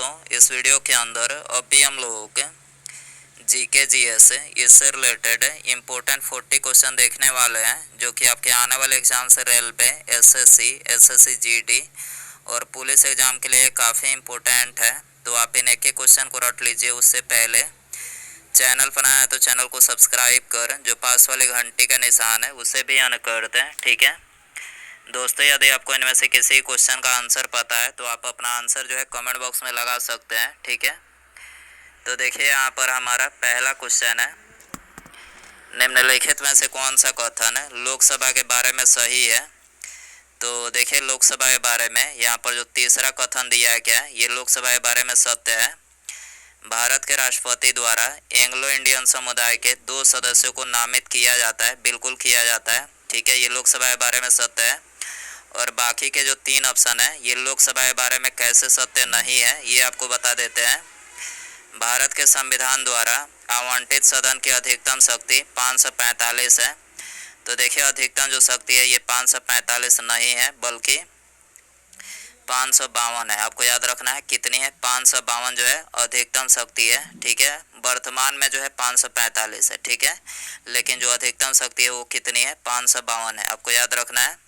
दोस्तों, इस वीडियो के अंदर अभी हम लोगों के जीके जीएस इससे रिलेटेड इम्पोर्टेंट 40 क्वेश्चन देखने वाले हैं, जो कि आपके आने वाले एग्जाम से रेलवे, एसएससी जीडी और पुलिस एग्जाम के लिए काफ़ी इम्पोर्टेंट है। तो आप इन एक एक क्वेश्चन को रट लीजिए। उससे पहले चैनल पर आया तो चैनल को सब्सक्राइब कर जो पास वाली घंटी का निशान है उसे भी ऑन कर दें, ठीक है दोस्तों। यदि आपको इनमें से किसी क्वेश्चन का आंसर पता है तो आप अपना आंसर जो है कमेंट बॉक्स में लगा सकते हैं, ठीक है। तो देखिए यहाँ पर हमारा पहला क्वेश्चन है, निम्नलिखित में से कौन सा कथन है लोकसभा के बारे में सही है। तो देखिए लोकसभा के बारे में यहाँ पर जो तीसरा कथन दिया है क्या है, ये लोकसभा के बारे में सत्य है। भारत के राष्ट्रपति द्वारा एंग्लो इंडियन समुदाय के 2 सदस्यों को नामित किया जाता है, बिल्कुल किया जाता है, ठीक है। ये लोकसभा के बारे में सत्य है। और बाकी के जो 3 ऑप्शन है ये लोकसभा के बारे में कैसे सत्य नहीं है ये आपको बता देते हैं। भारत के संविधान द्वारा आवंटित सदन की अधिकतम शक्ति 545 है। तो देखिए अधिकतम जो शक्ति है ये 545 नहीं है बल्कि 552 है। आपको याद रखना है कितनी है, 552 जो है अधिकतम शक्ति है, ठीक है। वर्तमान में जो है 545 है, ठीक है, लेकिन जो अधिकतम शक्ति है वो कितनी है, 552 है। आपको याद रखना है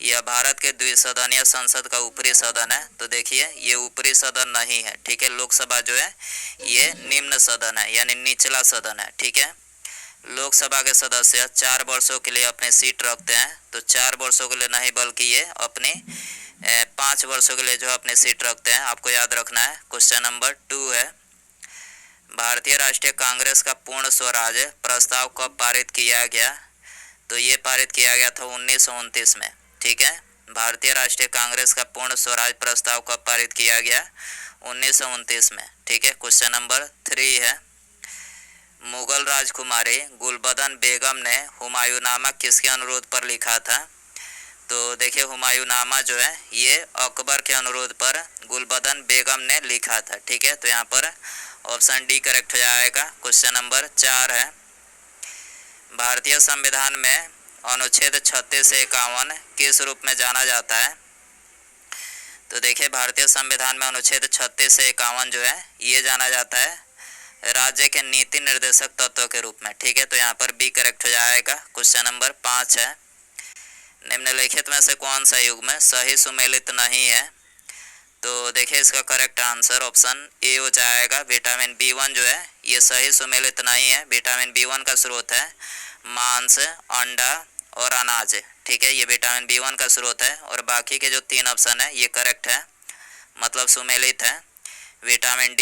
यह भारत के द्विसदनीय संसद का ऊपरी सदन है। तो देखिए ये ऊपरी सदन नहीं है, ठीक है। लोकसभा जो है ये निम्न सदन है यानी निचला सदन है, ठीक है। लोकसभा के सदस्य 4 वर्षों के लिए अपनी सीट रखते हैं। तो 4 वर्षों के लिए नहीं बल्कि ये अपनी 5 वर्षों के लिए जो अपनी सीट रखते हैं। आपको याद रखना है। क्वेश्चन नंबर 2 है, भारतीय राष्ट्रीय कांग्रेस का पूर्ण स्वराज प्रस्ताव कब पारित किया गया। तो ये पारित किया गया था 1929 में, ठीक है। भारतीय राष्ट्रीय कांग्रेस का पूर्ण स्वराज प्रस्ताव कब पारित किया गया, 1929 में, ठीक है। क्वेश्चन नंबर 3 है, मुगल राजकुमारी गुलबदन बेगम ने हुमायूंनामा किसके अनुरोध पर लिखा था। तो देखिए हुमायूंनामा जो है ये अकबर के अनुरोध पर गुलबदन बेगम ने लिखा था, ठीक है। तो यहाँ पर ऑप्शन डी करेक्ट हो जाएगा। क्वेश्चन नंबर 4 है, भारतीय संविधान में अनुच्छेद 36 से 51 किस रूप में जाना जाता है। तो देखिए भारतीय संविधान में अनुच्छेद 36 से 51 जो है ये जाना जाता है राज्य के नीति निर्देशक तत्व के रूप में, ठीक है। तो यहाँ पर बी करेक्ट हो जाएगा। क्वेश्चन नंबर 5 है, निम्नलिखित में से कौन सा युग्म सही सुमेलित नहीं है। तो देखिए इसका करेक्ट आंसर ऑप्शन ए हो जाएगा। विटामिन B1 जो है ये सही सुमेलित नहीं है। विटामिन B1 का स्रोत है मांस, अंडा और अनाज, ठीक है। ये विटामिन B1 का स्रोत है और बाकी के जो 3 ऑप्शन है ये करेक्ट है, मतलब सुमेलित है। विटामिन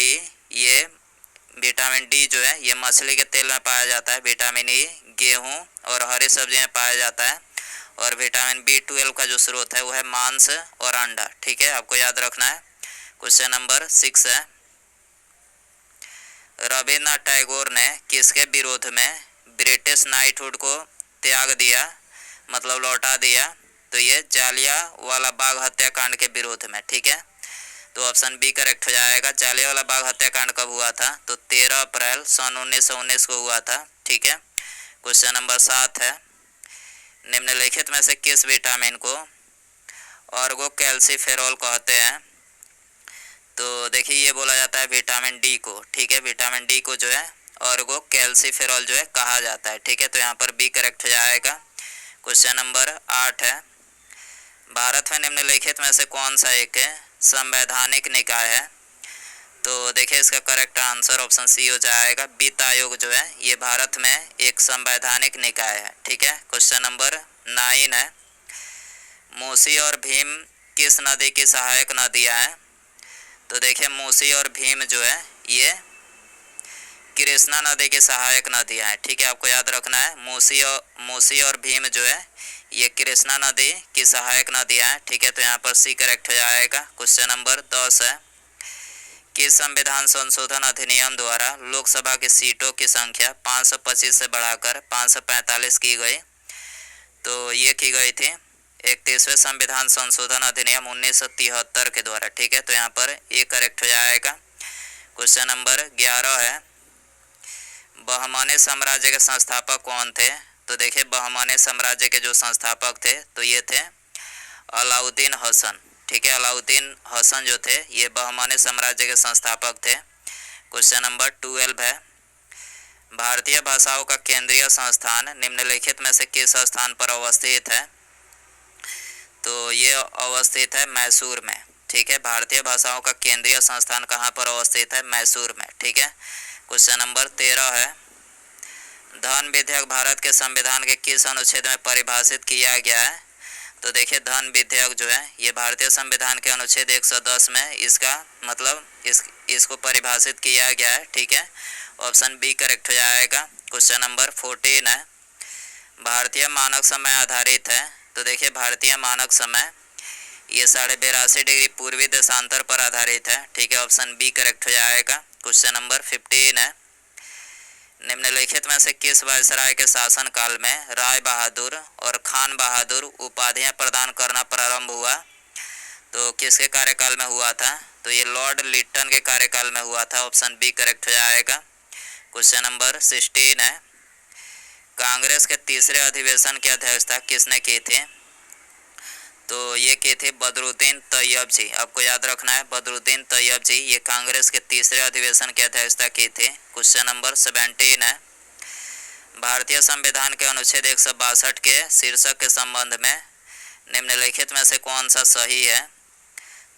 डी जो है ये मछली के तेल में पाया जाता है। विटामिन ई गेहूं और हरी सब्जी में पाया जाता है। और विटामिन B12 का जो स्रोत है वो है मांस और अंडा, ठीक है। आपको याद रखना है। क्वेश्चन नंबर 6 है, रविन्द्रनाथ टैगोर ने किसके विरोध में ब्रिटिश नाइटहुड को त्याग दिया, मतलब लौटा दिया। तो ये जालियांवाला बाग हत्याकांड के विरोध में, ठीक है। तो ऑप्शन बी करेक्ट हो जाएगा। जालियांवाला बाग हत्याकांड कब हुआ था, तो 13 अप्रैल सन 1919 को हुआ था, ठीक है। क्वेश्चन नंबर 7 है, निम्नलिखित में से किस विटामिन को ऑर्गोकैल्सिफेरॉल कहते हैं। तो देखिए ये बोला जाता है विटामिन डी को, ठीक है। विटामिन डी को जो है ऑर्गोकैल्सिफेरॉल जो है कहा जाता है, ठीक है। तो यहाँ पर बी करेक्ट हो जाएगा। क्वेश्चन नंबर 8 है, भारत में निम्नलिखित में से कौन सा एक संवैधानिक निकाय है। तो देखिए इसका करेक्ट आंसर ऑप्शन सी हो जाएगा। वित्त आयोग जो है ये भारत में एक संवैधानिक निकाय है, ठीक है। क्वेश्चन नंबर 9 है, मूसी और भीम किस नदी की सहायक नदियाँ हैं। तो देखिए मूसी और भीम जो है ये कृष्णा नदी की सहायक नदियाँ हैं, ठीक है। आपको याद रखना है मूसी और भीम जो है ये कृष्णा नदी की सहायक नदियाँ हैं, ठीक है। तो यहाँ पर सी करेक्ट हो जाएगा। क्वेश्चन नंबर 10 है, किस संविधान संशोधन अधिनियम द्वारा लोकसभा की सीटों की संख्या 525 से बढ़ाकर 545 की गई। तो ये की गई थी 31वें संविधान संशोधन अधिनियम 1973 के द्वारा, ठीक है। तो यहाँ पर ए करेक्ट हो जाएगा। क्वेश्चन नंबर 11 है, बहमानी साम्राज्य के संस्थापक कौन थे। तो देखिए बहमानी साम्राज्य के जो संस्थापक थे तो ये थे अलाउद्दीन हसन, ठीक है। अलाउद्दीन हसन जो थे ये बहमानी साम्राज्य के संस्थापक थे। क्वेश्चन नंबर 12 है, भारतीय भाषाओं का केंद्रीय संस्थान निम्नलिखित में से किस स्थान पर अवस्थित है? तो ये अवस्थित है मैसूर में। ठीक है, भारतीय भाषाओं का केंद्रीय संस्थान कहाँ पर अवस्थित है? मैसूर में। ठीक है। क्वेश्चन नंबर 13 है, धन विधेयक भारत के संविधान के किस अनुच्छेद में परिभाषित किया गया है? तो देखिए, धन विधेयक जो है ये भारतीय संविधान के अनुच्छेद 110 में इसका मतलब इसको परिभाषित किया गया है। ठीक है, ऑप्शन बी करेक्ट हो जाएगा। क्वेश्चन नंबर 14 है, भारतीय मानक समय आधारित है। तो देखिए, भारतीय मानक समय ये 82.5 डिग्री पूर्वी देशांतर पर आधारित है। ठीक है, ऑप्शन बी करेक्ट हो जाएगा। क्वेश्चन नंबर 15 है, निम्नलिखित में से किस वायसराय के शासन काल में राय बहादुर और खान बहादुर उपाधियां प्रदान करना प्रारंभ हुआ? तो किसके कार्यकाल में हुआ था? तो ये लॉर्ड लिटन के कार्यकाल में हुआ था। ऑप्शन बी करेक्ट हो जाएगा। क्वेश्चन नंबर 16 है, कांग्रेस के तीसरे अधिवेशन की अध्यक्षता किसने की थी? तो ये की थी बदरुद्दीन तैयब जी। आपको याद रखना है, बदरुद्दीन तैयब जी ये कांग्रेस के तीसरे अधिवेशन की अध्यक्षता की थी। क्वेश्चन नंबर 17 है, भारतीय संविधान के अनुच्छेद 162 के शीर्षक के संबंध में निम्नलिखित में से कौन सा सही है?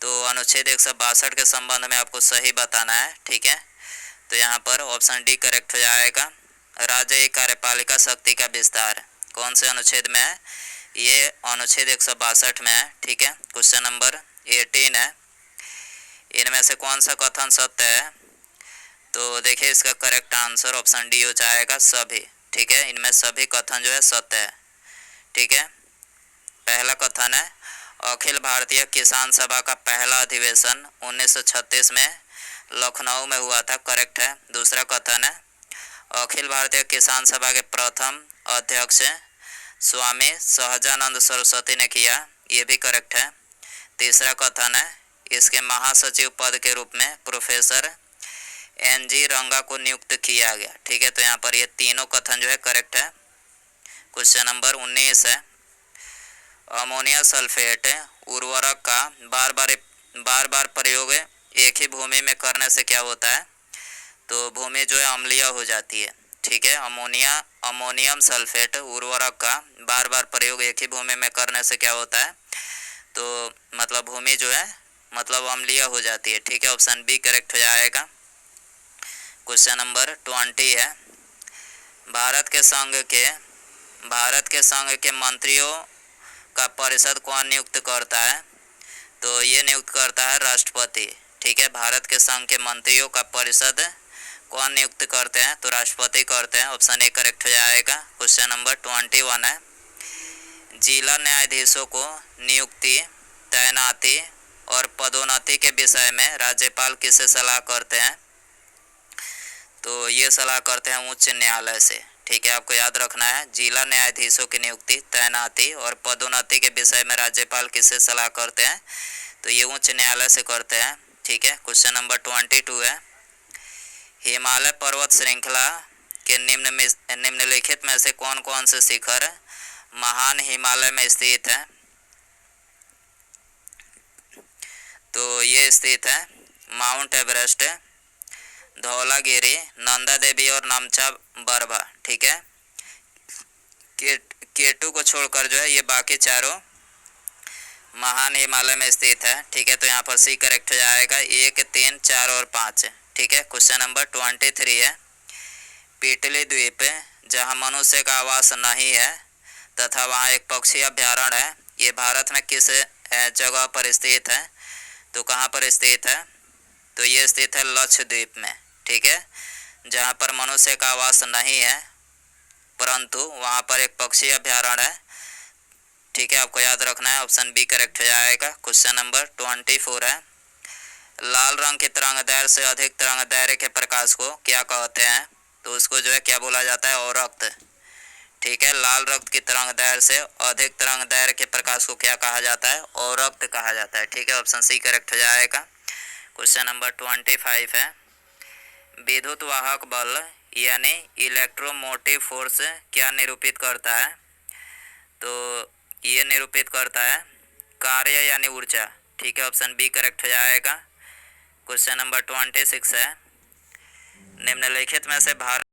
तो अनुच्छेद 162 के संबंध में आपको सही बताना है। ठीक है, तो यहाँ पर ऑप्शन डी करेक्ट हो जाएगा। राज्य कार्यपालिका शक्ति का विस्तार कौन से अनुच्छेद में है? ये अनुच्छेद 162 में है। ठीक है। क्वेश्चन नंबर 18 है, इनमें से कौन सा कथन सत्य है? तो देखिए, इसका करेक्ट आंसर ऑप्शन डी हो जाएगा, सभी। ठीक है, इनमें सभी कथन जो है सत्य है। ठीक है, पहला कथन है, अखिल भारतीय किसान सभा का पहला अधिवेशन 1936 में लखनऊ में हुआ था। करेक्ट है। दूसरा कथन है, अखिल भारतीय किसान सभा के प्रथम अध्यक्ष स्वामी सहजानंद सरस्वती ने किया। ये भी करेक्ट है। तीसरा कथन है, इसके महासचिव पद के रूप में प्रोफेसर NG रंगा को नियुक्त किया गया। ठीक है, तो यहाँ पर ये तीनों कथन जो है करेक्ट है। क्वेश्चन नंबर 19 है, अमोनिया सल्फेट उर्वरक का बार बार प्रयोग एक ही भूमि में करने से क्या होता है? तो भूमि जो है अम्लीय हो जाती है। ठीक है, अमोनियम सल्फेट उर्वरक का बार बार प्रयोग एक ही भूमि में करने से क्या होता है? तो मतलब भूमि जो है मतलब अम्लीय हो जाती है। ठीक है, ऑप्शन बी करेक्ट हो जाएगा। क्वेश्चन नंबर 20 है, भारत के संघ के मंत्रियों का परिषद कौन नियुक्त करता है? तो ये नियुक्त करता है राष्ट्रपति। ठीक है, भारत के संघ के मंत्रियों का परिषद कौन नियुक्त करते हैं? तो राष्ट्रपति करते हैं। ऑप्शन ए करेक्ट हो जाएगा। क्वेश्चन नंबर 21 है, जिला न्यायाधीशों को नियुक्ति, तैनाती और पदोन्नति के विषय में राज्यपाल किससे सलाह करते हैं? तो ये सलाह करते हैं उच्च न्यायालय से। ठीक है, आपको याद रखना है, जिला न्यायाधीशों की नियुक्ति, तैनाती और पदोन्नति के विषय में राज्यपाल किससे सलाह करते हैं? तो ये उच्च न्यायालय से करते हैं। ठीक है। क्वेश्चन नंबर 22 है, हिमालय पर्वत श्रृंखला के निम्नलिखित में से कौन कौन से शिखर महान हिमालय में स्थित है? तो ये स्थित है माउंट एवरेस्ट, धौलागिरी, नंदा देवी और नमचा बरवा। ठीक है, केटू को छोड़कर जो है ये बाकी चारों महान हिमालय में स्थित है। ठीक है, तो यहाँ पर सी करेक्ट हो जाएगा, 1, 3, 4 और 5। ठीक है। क्वेश्चन नंबर 23 है, पिटली द्वीप जहाँ मनुष्य का आवास नहीं है तथा वहाँ एक पक्षी अभ्यारण्य है, ये भारत में किस जगह पर स्थित है? तो कहाँ पर स्थित है? तो ये स्थित है लक्षद्वीप में। ठीक है, जहाँ पर मनुष्य का आवास नहीं है परंतु वहाँ पर एक पक्षी अभ्यारण्य है। ठीक है, आपको याद रखना है, ऑप्शन बी करेक्ट हो जाएगा। क्वेश्चन नंबर 24 है, लाल रंग के तरंग दैर्घ्य से अधिक तरंग दैर्घ्य के प्रकाश को क्या कहते हैं? तो उसको जो है क्या बोला जाता है? औरक्त। ठीक है, लाल रक्त की तरंग दैर्घ्य से अधिक तरंग दैर्घ्य के प्रकाश को क्या कहा जाता है? औरक्त कहा जाता है। ठीक है, ऑप्शन सी करेक्ट हो जाएगा। क्वेश्चन नंबर 25 है, विद्युत वाहक बल यानी इलेक्ट्रोमोटिव फोर्स क्या निरूपित करता है? तो ये निरूपित करता है कार्य यानी ऊर्जा। ठीक है, ऑप्शन बी करेक्ट हो जाएगा। क्वेश्चन नंबर 26 है, निम्नलिखित में से भारत